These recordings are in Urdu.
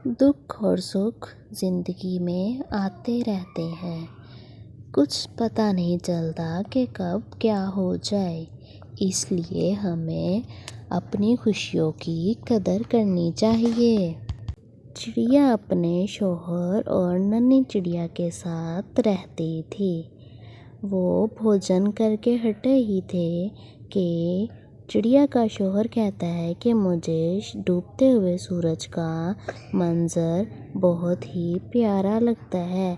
دکھ اور سکھ زندگی میں آتے رہتے ہیں، کچھ پتہ نہیں چلتا کہ کب کیا ہو جائے، اس لیے ہمیں اپنی خوشیوں کی قدر کرنی چاہیے۔ چڑیا اپنے شوہر اور ننھی چڑیا کے ساتھ رہتی تھی۔ وہ بھوجن کر کے ہٹے ہی تھے کہ چڑیا کا شوہر کہتا ہے کہ مجھے ڈوبتے ہوئے سورج کا منظر بہت ہی پیارا لگتا ہے،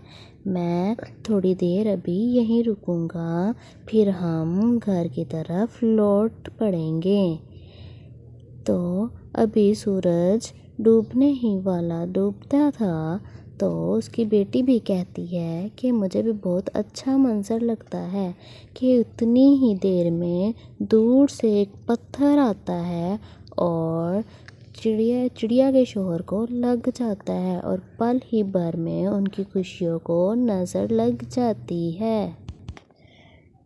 میں تھوڑی دیر ابھی یہیں رکوں گا، پھر ہم گھر کی طرف لوٹ پڑیں گے۔ تو ابھی سورج ڈوبنے ہی والا ڈوبتا تھا تو اس کی بیٹی بھی کہتی ہے کہ مجھے بھی بہت اچھا منظر لگتا ہے کہ اتنی ہی دیر میں دور سے ایک پتھر آتا ہے اور چڑیا کے شوہر کو لگ جاتا ہے اور پل ہی بھر میں ان کی خوشیوں کو نظر لگ جاتی ہے۔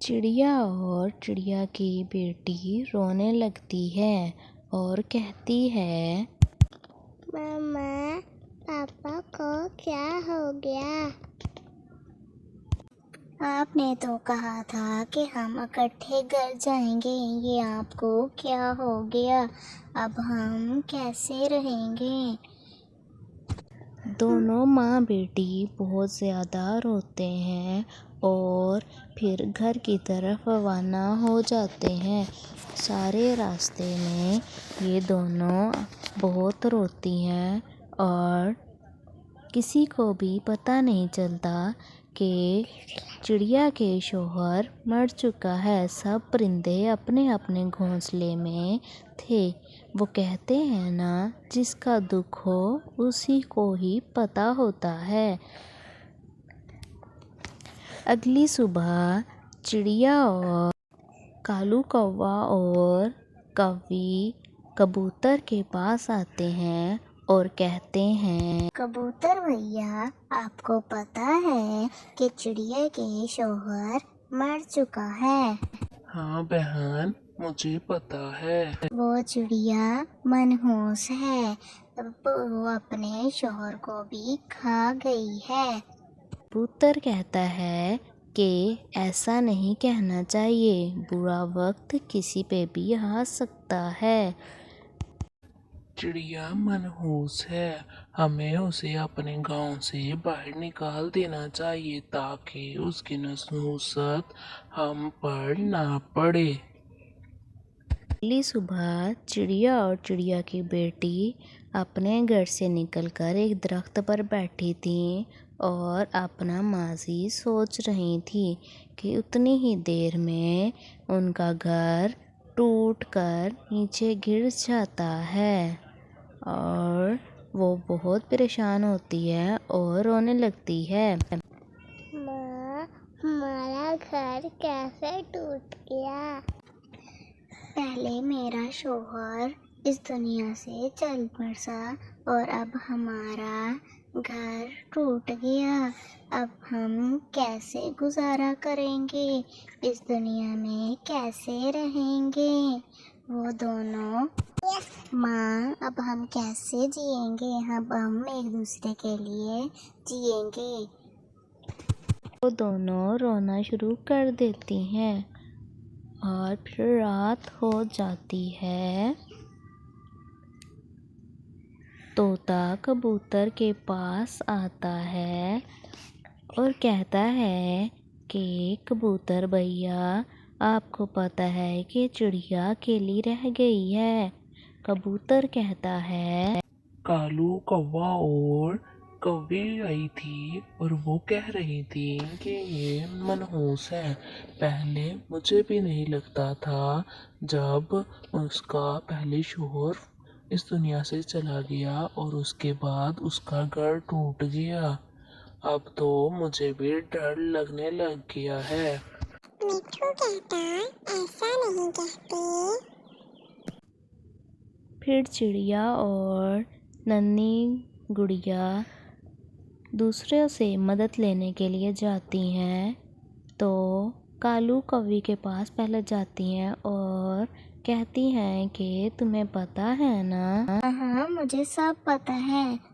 چڑیا اور چڑیا کی بیٹی رونے لگتی ہے اور کہتی ہے، ماما، پاپا کو کیا ہو گیا؟ آپ نے تو کہا تھا کہ ہم اکٹھے گھر جائیں گے، یہ آپ کو کیا ہو گیا؟ اب ہم کیسے رہیں گے؟ دونوں ماں بیٹی بہت زیادہ روتے ہیں اور پھر گھر کی طرف روانہ ہو جاتے ہیں۔ سارے راستے میں یہ دونوں بہت روتی ہیں اور کسی کو بھی پتہ نہیں چلتا کہ چڑیا کے شوہر مر چکا ہے۔ سب پرندے اپنے اپنے گھونسلے میں تھے۔ وہ کہتے ہیں نا، جس کا دکھ ہو اسی کو ہی پتہ ہوتا ہے۔ اگلی صبح چڑیا اور کالو کوا اور کوی کبوتر کے پاس آتے ہیں اور کہتے ہیں، کبوتر بھیا، آپ کو پتہ ہے کہ چڑیا کے شوہر مر چکا ہے؟ ہاں بہن، مجھے پتہ ہے۔ وہ چڑیا منحوس ہے، وہ اپنے شوہر کو بھی کھا گئی ہے۔ کبوتر کہتا ہے کہ ایسا نہیں کہنا چاہیے، برا وقت کسی پہ بھی آ سکتا ہے۔ چڑیا منحوس ہے، ہمیں اسے اپنے گاؤں سے باہر نکال دینا چاہیے تاکہ اس کی نحوست ہم پر نہ پڑے۔ اگلی صبح چڑیا اور چڑیا کی بیٹی اپنے گھر سے نکل کر ایک درخت پر بیٹھی تھیں اور اپنا ماضی سوچ رہی تھیں کہ اتنی ہی دیر میں ان کا گھر ٹوٹ کر نیچے گر جاتا ہے اور وہ بہت پریشان ہوتی ہے اور رونے لگتی ہے۔ ماں، ہمارا گھر کیسے ٹوٹ گیا؟ پہلے میرا شوہر اس دنیا سے چل بسا اور اب ہمارا گھر ٹوٹ گیا، اب ہم کیسے گزارا کریں گے؟ اس دنیا میں کیسے رہیں گے؟ وہ دونوں، ماں اب ہم کیسے جئیں گے؟ اب ہم ایک دوسرے کے لیے جئیں گے۔ وہ دونوں رونا شروع کر دیتی ہیں اور پھر رات ہو جاتی ہے۔ طوطا کبوتر کے پاس آتا ہے اور کہتا ہے کہ کبوتر بھیا، آپ کو پتہ ہے کہ چڑیا اکیلی رہ گئی ہے؟ کبوتر کہتا ہے، کالو کوا اور کوی آئی تھی اور وہ کہہ رہی تھی کہ یہ منحوس ہے۔ پہلے مجھے بھی نہیں لگتا تھا، جب اس کا پہلے شوہر اس دنیا سے چلا گیا اور اس کے بعد اس کا گھر ٹوٹ گیا، اب تو مجھے بھی ڈر لگنے لگ گیا ہے۔ مٹھو کہتا، ایسا نہیں کہتے۔ پھر چڑیا اور ننھی گڑیا دوسروں سے مدد لینے کے لیے جاتی ہیں تو کالو کوی کے پاس پہلے جاتی ہیں اور کہتی ہیں کہ تمہیں پتہ ہے نا، ہاں، مجھے سب پتہ ہے،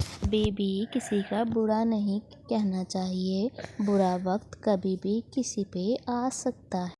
کبھی بھی کسی کا برا نہیں کہنا چاہیے، برا وقت کبھی بھی کسی پہ آ سکتا ہے۔